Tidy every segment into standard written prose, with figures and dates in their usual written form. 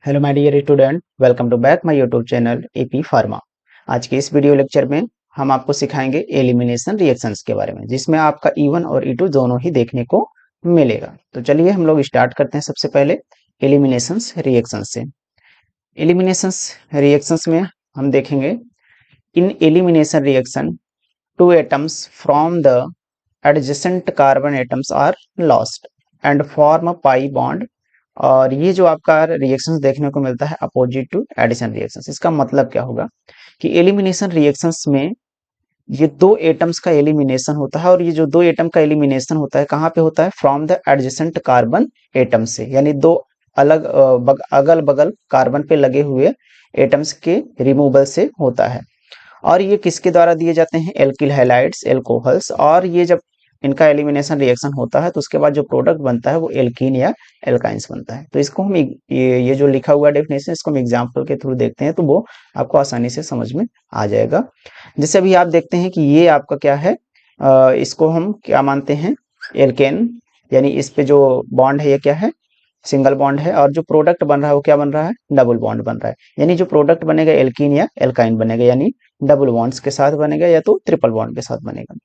Hello my dear student, welcome to back my YouTube channel AP Pharma. आज के इस video lecture में हम आपको सिखाएंगे एलिमिनेशन रिएक्शंस के बारे में, जिसमें आपका E1 और E2 दोनों ही देखने को मिलेगा। तो चलिए हम लोग स्टार्ट करते हैं सबसे पहले एलिमिनेशंस रिएक्शंस से। एलिमिनेशंस रिएक्शंस में हम देखेंगे in elimination reaction two atoms from the adjacent carbon atoms are lost and form pi bond. और ये जो आपका रिएक्शंस देखने को मिलता है अपोजिट टू एडिशन रिएक्शंस, इसका मतलब क्या होगा कि एलिमिनेशन रिएक्शंस में ये दो एटम्स का एलिमिनेशन होता है। और ये जो दो एटम का एलिमिनेशन होता है कहाँ पे होता है? From the adjacent carbon atom से, यानी दो अलग अगल बगल कार्बन पे लगे हुए एटम्स के रिमूवल से होता है। और ये किसके द्वारा दिए जाते हैं? Alkyl halides, alcohols. और ये जब इनका एलिमिनेशन रिएक्शन होता है तो उसके बाद जो प्रोडक्ट बनता है वो एल्कीन या एल्काइंस बनता है। तो इसको हम ये जो लिखा हुआ डेफिनेशन, इसको हम एग्जांपल के थ्रू देखते हैं तो वो आपको आसानी से समझ में आ जाएगा। जैसे अभी आप देखते हैं कि ये आपका क्या है, इसको हम क्या मानते हैं? एल्केन, यानी इस पे जो बॉन्ड है ये क्या है? सिंगल बॉन्ड है। और जो प्रोडक्ट बन रहा है वो क्या बन रहा है? डबल बॉन्ड बन रहा है। यानी जो प्रोडक्ट बनेगा एल्कीन या एल्काइन बनेगा, यानी डबल बॉन्ड्स के साथ बनेगा या तो ट्रिपल बॉन्ड के साथ बनेगा।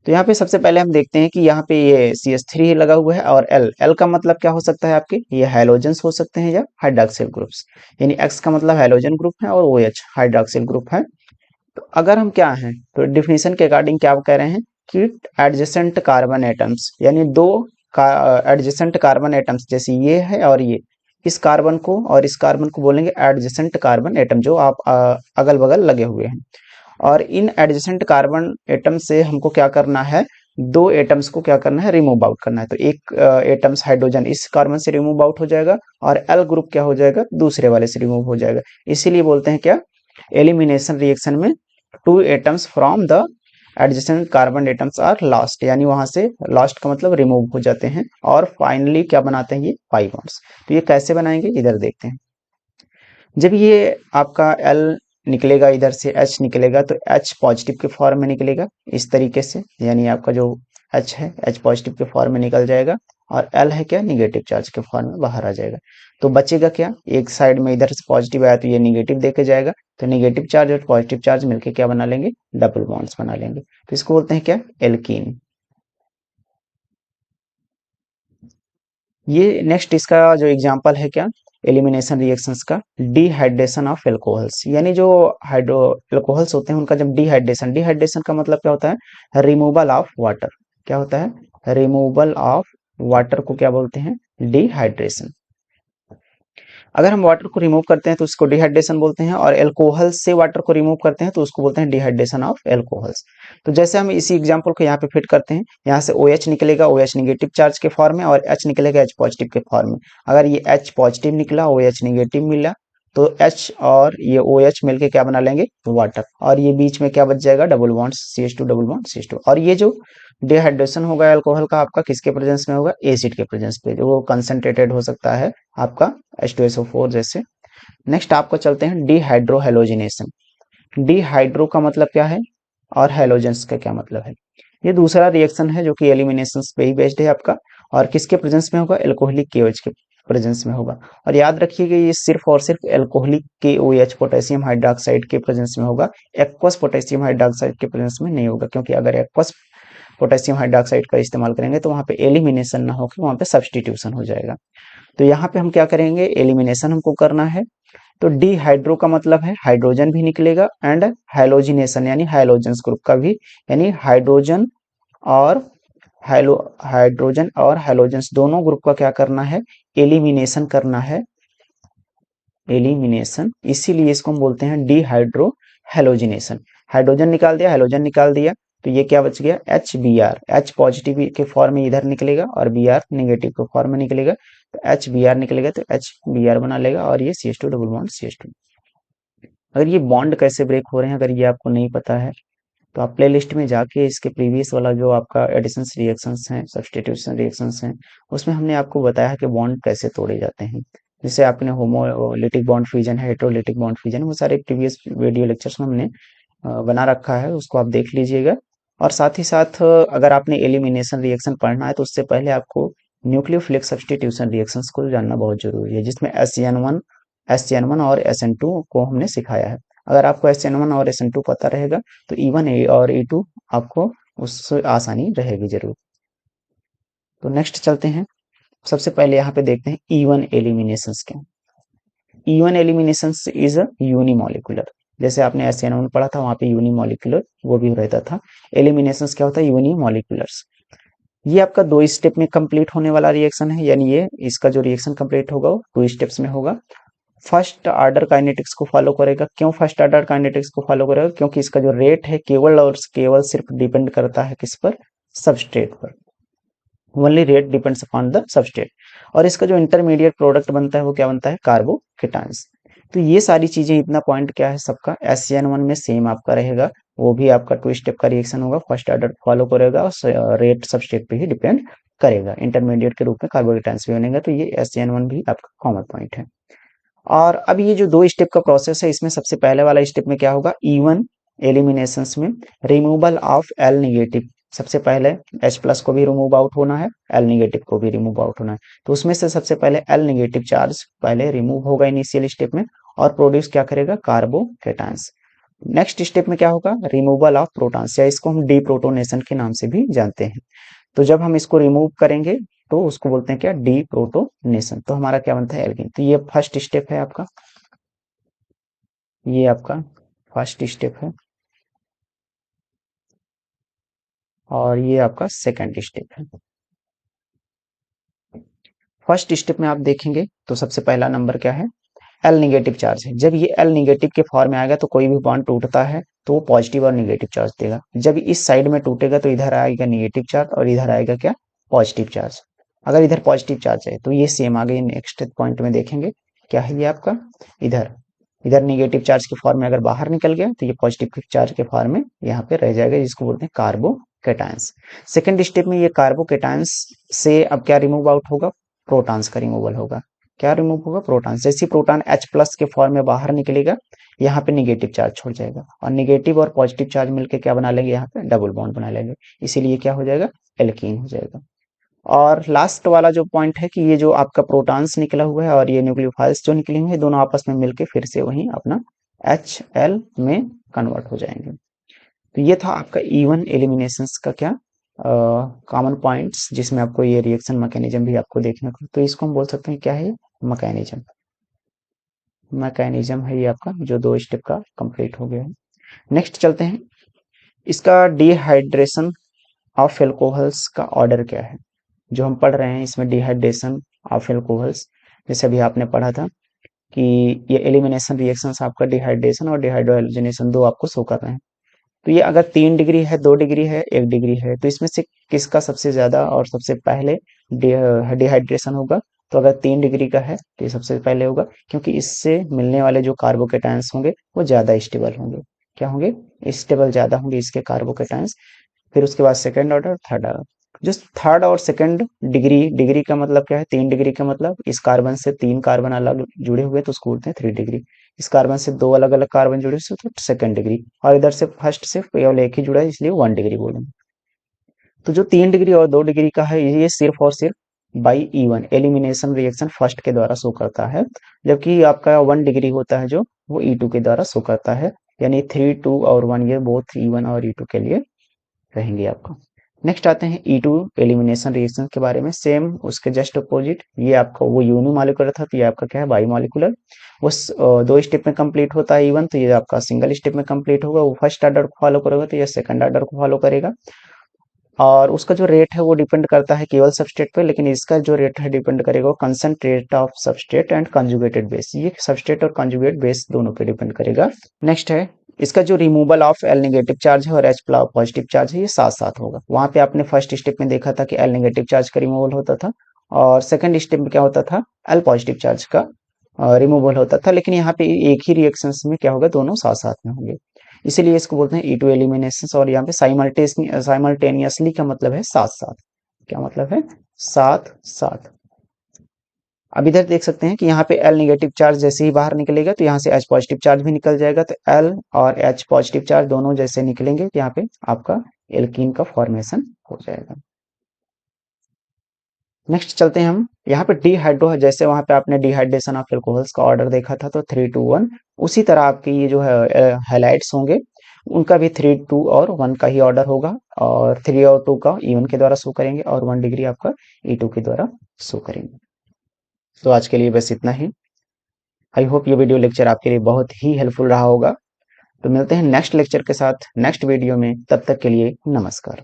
तो यहाँ पे सबसे पहले हम देखते हैं कि यहाँ पे ये CH3 लगा हुआ है और L L का मतलब क्या हो सकता है आपके? ये हाइड्रोजन्स हो सकते हैं या हाइड्रॉक्सिल ग्रुप्स। यानी X का मतलब हाइड्रोजन ग्रुप है और OH हाइड्रॉक्सिल ग्रुप है। तो अगर हम क्या हैं, तो डिफिनेशन के अकॉर्डिंग क्या कह रहे हैं कि एडजेसेंट कार्बन एटम्स, यानी दो एडजेसेंट कार्बन एटम्स, जैसे ये है और ये, इस कार्बन को और इस कार्बन को बोलेंगे एडजेसेंट कार्बन एटम, जो आप अगल बगल लगे हुए हैं। और इन एडजेसेंट कार्बन एटम से हमको क्या करना है? दो एटम्स को क्या करना है? रिमूव आउट करना है। तो एक एटम्स हाइड्रोजन इस कार्बन से रिमूव आउट हो जाएगा और एल ग्रुप क्या हो जाएगा? दूसरे वाले से रिमूव हो जाएगा। इसीलिए बोलते हैं क्या? एलिमिनेशन रिएक्शन में two atoms from the adjacent carbon atoms are lost, यानी वहां से लॉस्ट का मतलब रिमूव हो जाते हैं और फाइनली क्या बनाते हैं? ये पाई बॉन्ड्स। तो ये कैसे बनाएंगे इधर देखते हैं। जब ये आपका L निकलेगा, इधर से H निकलेगा, तो H पॉजिटिव के फॉर्म में निकलेगा इस तरीके से, यानी आपका जो H है H पॉजिटिव के फॉर्म में निकल जाएगा और L है क्या? निगेटिव चार्ज के फॉर्म में बाहर आ जाएगा। तो बचेगा क्या? एक साइड में इधर से पॉजिटिव आया तो ये निगेटिव देके जाएगा, तो निगेटिव चार्ज और पॉजिटिव चार्ज मिलके क्या बना लेंगे? डबल बॉन्ड्स बना लेंगे। तो इसको बोलते हैं क्या? एल्कीन। ये नेक्स्ट इसका जो एग्जांपल है क्या? एलिमिनेशन रिएक्शंस का डिहाइड्रेशन ऑफ एल्कोहल्स, यानी जो हाइड्रो एल्कोहल्स होते हैं उनका जब डिहाइड्रेशन, डिहाइड्रेशन का मतलब क्या होता है? Removal of water. क्या होता है? रिमूवल ऑफ वाटर को क्या बोलते हैं? डिहाइड्रेशन। अगर हम वाटर को रिमूव करते हैं तो उसको डिहाइड्रेशन बोलते हैं, और एल्कोहल से वाटर को रिमूव करते हैं तो उसको बोलते हैं डिहाइड्रेशन ऑफ एल्कोहल्स। तो जैसे हम इसी एग्जांपल को यहाँ पे फिट करते हैं, यहाँ से OH निकलेगा, OH निगेटिव चार्ज के फॉर्म में, और H निकलेगा H पॉजिटिव के फॉर्म में। अगर ये H पॉजिटिव निकला, OH निगेटिव मिला, तो H और ये OH मिलके क्या बना लेंगे? वाटर। और ये बीच में क्या बच जाएगा? Double bond CH2, double bond CH2। और ये जो डिहाइड्रेशन होगा अल्कोहल का आपका किसके प्रेजेंस में होगा? एसिड के प्रेजेंस पे, जो वो कंसंट्रेटेड हो सकता है आपका H2SO4 जैसे। नेक्स्ट आपको चलते हैं डिहाइड्रो हेलोजिनेशन। डिहाइड्रो का मतलब क्या है और हेलोजेंस का क्या मतलब है? ये दूसरा रिएक्शन है जो कि एलिमिनेशन पे ही बेस्ड है आपका, और किसके प्रेजेंस में होगा? एल्कोहलिक KOH के प्रेजेंस में होगा। और याद रखिएगा ये सिर्फ और सिर्फ एल्कोहलिक KOH पोटेशियम हाइड्रोक्साइड के प्रेजेंस में होगा, एक्वस पोटेशियम हाइड्रोक्साइड के प्रेजेंस में नहीं होगा, क्योंकि अगर एक्वस पोटेशियम हाइड्रोक्साइड का इस्तेमाल करेंगे तो वहां पे एलिमिनेशन ना होकर वहां पे सब्सटीट्यूशन हो जाएगा। तो यहाँ पे हम क्या करेंगे? एलिमिनेशन हमको करना है। तो डिहाइड्रो का मतलब है हाइड्रोजन भी निकलेगा, एंड हाइलोजिनेशन यानी हाइलोजेंस ग्रुप का भी, यानी और हाइलो हाइड्रोजन और हाइलोजेंस दोनों ग्रुप का क्या करना है? एलिमिनेशन करना है। एलिमिनेशन, इसीलिए इसको हम बोलते हैं डिहाइड्रो हेलोजिनेशन। हाइड्रोजन निकाल दिया, हाइड्रोजन निकाल दिया, तो ये क्या बच गया? HBr। H पॉजिटिव के फॉर्म में इधर निकलेगा और Br नेगेटिव के फॉर्म में निकलेगा, तो HBr निकलेगा तो HBr बना लेगा, और ये CH2 डबल बॉन्ड CH2। अगर ये बॉन्ड कैसे ब्रेक हो रहे हैं अगर ये आपको नहीं पता है, तो आप प्लेलिस्ट में जाके इसके प्रीवियस वाला जो आपका एडिशन रिएक्शंस हैं, सब्स्टिट्यूशन रिएक्शंस हैं, उसमें हमने आपको बताया कि बॉन्ड कैसे तोड़े जाते हैं। जैसे आपने होमोलिटिक बॉन्ड फ्यूजन है, हेटेरोलिटिक बॉन्ड फ्यूजन, वो सारे प्रीवियस वीडियो लेक्चर्स में हमने बना रखा है, उसको आप देख लीजिएगा। और साथ ही साथ अगर आपने एलिमिनेशन रिएक्शन पढ़ना है तो उससे पहले आपको न्यूक्लियोफिलिक सब्स्टिट्यूशन रिएक्शंस को जानना बहुत जरूरी है, जिसमें SN1 SN1 और SN2 को हमने सिखाया है। अगर आपको SN1 और SN2 पता रहेगा तो E1 और E2 आपको उससे आसानी रहेगी जरूर। तो नेक्स्ट चलते हैं। सबसे पहले यहाँ पे देखते हैं E1 एलिमिनेशंस क्या। E1 eliminations is a unimolecular. जैसे आपने SN1 पढ़ा था वहां पे यूनिमोलिकुलर वो भी रहता था। एलिमिनेशंस क्या होता है? यूनिमोलिकुलर्स। ये आपका 2 स्टेप में कंप्लीट होने वाला रिएक्शन है, यानी ये इसका जो रिएक्शन कंप्लीट होगा वो 2 स्टेप्स में होगा। फर्स्ट ऑर्डर काइनेटिक्स को फॉलो करेगा। क्यों फर्स्ट ऑर्डर काइनेटिक्स को फॉलो करेगा? क्योंकि इसका जो रेट है केवल और केवल सिर्फ डिपेंड करता है किस पर? सबस्ट्रेट पर। Only rate depends upon the substrate. और इसका जो इंटरमीडिएट प्रोडक्ट बनता है वो क्या बनता है? कार्बोकेटायंस। तो ये सारी चीजें, इतना पॉइंट क्या है सबका? SN1 में सेम आपका रहेगा। वो भी आपका 2 स्टेप का रिएक्शन होगा। फर्स्ट ऑर्डर फॉलो करेगा और रेट सबस्ट्रेट पे ही डिपेंड करेगा। इंटरमीडिएट के रूप में कार्बोकेटायंस भी बनेगा। तो ये SN1 भी आपका कॉमन पॉइंट है। और अब ये जो 2 स्टेप का प्रोसेस है, इसमें सबसे पहले वाला स्टेप में क्या होगा? E1 एलिमिनेशंस में रिमूवल ऑफ L नेगेटिव। सबसे पहले H प्लस को भी रिमूव आउट होना है, L नेगेटिव को भी रिमूव आउट होना है। तो उसमें से सबसे पहले L नेगेटिव चार्ज पहले रिमूव होगा इनिशियल स्टेप में और प्रोड्यूस क्या करेगा? कार्बोकेटायंस। नेक्स्ट स्टेप में क्या होगा? रिमूवल ऑफ प्रोटॉन्स, या इसको हम डीप्रोटोनेशन के नाम से भी जानते हैं। तो जब हम इसको रिमूव करेंगे तो उसको बोलते हैं क्या? डीप्रोटोनेशन। तो हमारा क्या बनता है? एल्कीन। तो ये फर्स्ट स्टेप है आपका, ये आपका फर्स्ट स्टेप है और ये आपका सेकंड स्टेप है। फर्स्ट स्टेप में आप देखेंगे तो सबसे पहला नंबर क्या है? एल निगेटिव चार्ज है। जब ये एल निगेटिव के फॉर्म में आएगा तो कोई भी बॉन्ड टूटता है तो वो पॉजिटिव और निगेटिव चार्ज देगा। जब इस साइड में टूटेगा तो इधर आएगा निगेटिव चार्ज और इधर आएगा क्या? Positive charge. अगर इधर पॉजिटिव चार्ज है तो ये सेम आगे नेक्स्ट पॉइंट में देखेंगे क्या है ये आपका? इधर इधर निगेटिव चार्ज के फॉर्म में अगर बाहर निकल गया तो ये पॉजिटिव चार्ज के फॉर्म में यहाँ पे रह जाएगा, जिसको बोलते हैं कार्बोकेटायंस। सेकंड स्टेप में ये कार्बोकेटायंस से अब क्या रिमूव आउट होगा? प्रोटॉन्स का रिमूवल होगा। क्या रिमूव होगा? प्रोटॉन। जैसे प्रोटॉन H प्लस के फॉर्म में बाहर निकलेगा यहाँ पे निगेटिव चार्ज छोड़ जाएगा और निगेटिव और पॉजिटिव चार्ज मिलकर क्या बना लेंगे? यहाँ पे डबल बॉन्ड बना लेंगे। इसीलिए क्या हो जाएगा? एल्कीन हो जाएगा। और लास्ट वाला जो पॉइंट है कि ये जो आपका प्रोटॉन्स निकला हुआ है और ये न्यूक्लियोफाइल्स जो निकले हुए हैं दोनों आपस में मिलके फिर से वही अपना HL में कन्वर्ट हो जाएंगे। तो ये था आपका E1 एलिमिनेशंस का क्या कॉमन पॉइंट्स, जिसमें आपको ये रिएक्शन मैकेनिज्म भी आपको देखने को, तो इसको हम बोल सकते हैं क्या है? मैकेनिज्म। मैकेनिज्म है ये आपका जो 2 स्टेप का कंप्लीट हो गया है। नेक्स्ट चलते हैं। इसका डिहाइड्रेशन ऑफ एल्कोहल्स का ऑर्डर क्या है? जो हम पढ़ रहे हैं इसमें डिहाइड्रेशन ऑफ एल्कोहल्स, जैसे अभी आपने पढ़ा था कि ये एलिमिनेशन रिएक्शंस आपका डिहाइड्रेशन और डिहाइड्रोजनेशन दो आपको शो कर रहे हैं। तो ये अगर 3 डिग्री है, 2 डिग्री है, 1 डिग्री है, तो इसमें से किसका सबसे ज्यादा और सबसे पहले डिहाइड्रेशन होगा? तो अगर 3 डिग्री का है तो ये सबसे पहले होगा, क्योंकि इससे मिलने वाले जो कार्बोकेटायंस होंगे वो ज्यादा स्टेबल होंगे। क्या होंगे? स्टेबल ज्यादा होंगे इसके कार्बोकेटायंस। फिर उसके बाद सेकंड ऑर्डर, थर्ड ऑर्डर। जो थर्ड और सेकंड डिग्री, डिग्री का मतलब क्या है? 3 डिग्री का मतलब इस कार्बन से 3 कार्बन अलग जुड़े हुए तो उसको बोलते हैं 3 डिग्री। इस कार्बन से 2 अलग अलग कार्बन जुड़े हुए तो सेकंड डिग्री। और इधर से फर्स्ट से केवल एक ही जुड़ा है इसलिए 1 डिग्री बोलेंगे। तो जो 3 डिग्री और 2 डिग्री का है ये सिर्फ और सिर्फ by E1 elimination reaction first के द्वारा शो करता है, जबकि आपका 1 डिग्री होता है जो वो E2 के द्वारा शो करता है। यानी 3, 2 और 1 ये बोथ E1 और E2 के लिए रहेंगे आपका। नेक्स्ट आते हैं E2 एलिमिनेशन रिएक्शन के बारे में। सेम उसके जस्ट अपोजिट, ये आपका वो यूनिमॉलिक्यूलर था तो ये आपका क्या है? बाईमॉलिक्यूलर। वो 2 स्टेप में कंप्लीट होता है E1, तो ये आपका सिंगल स्टेप में कंप्लीट होगा। वो फर्स्ट ऑर्डर को फॉलो करेगा तो ये सेकंड ऑर्डर को फॉलो करेगा। और उसका जो रेट है वो डिपेंड करता है केवल सबस्ट्रेट पे, लेकिन इसका जो रेट है डिपेंड करेगा concentrate of substrate and conjugated base. ये सबस्ट्रेट और कंजुगेट बेस दोनों पे डिपेंड करेगा। नेक्स्ट है इसका जो removal of L negative charge है और एच पॉजिटिव चार्ज है ये साथ साथ होगा। वहां पे आपने फर्स्ट स्टेप में देखा था कि एल नेगेटिव चार्ज का रिमूवल होता था और सेकंड स्टेप में क्या होता था? एल पॉजिटिव चार्ज का रिमूवल होता था। लेकिन यहाँ पे एक ही रिएक्शन में क्या होगा? दोनों साथ साथ में होंगे। इसीलिए इसको बोलते हैं E2 एलिमिनेशन। और यहाँ पे साइमल्टेनियसली का मतलब है साथ साथ। क्या मतलब है? साथ साथ। अब इधर देख सकते हैं कि यहाँ पे L नेगेटिव चार्ज जैसे ही बाहर निकलेगा तो यहाँ से H पॉजिटिव चार्ज भी निकल जाएगा। तो L और H पॉजिटिव चार्ज दोनों जैसे निकलेंगे तो यहाँ पे आपका एल्कीन का फॉर्मेशन हो जाएगा। नेक्स्ट चलते हैं हम यहाँ पे डिहाइड्रो है, जैसे वहां पे आपने डिहाइड्रेशन ऑफ अल्कोहल्स का ऑर्डर देखा था तो 3 2 1, उसी तरह आपके ये जो है हाइलाइट्स होंगे उनका भी 3 2 और 1 का ही ऑर्डर होगा, और 3 और 2 का E1 के द्वारा शो करेंगे और 1 डिग्री आपका E2 के द्वारा शो करेंगे। तो आज के लिए बस इतना ही। आई होप ये वीडियो लेक्चर आपके लिए बहुत ही हेल्पफुल रहा होगा। तो मिलते हैं नेक्स्ट लेक्चर के साथ नेक्स्ट वीडियो में, तब तक के लिए नमस्कार।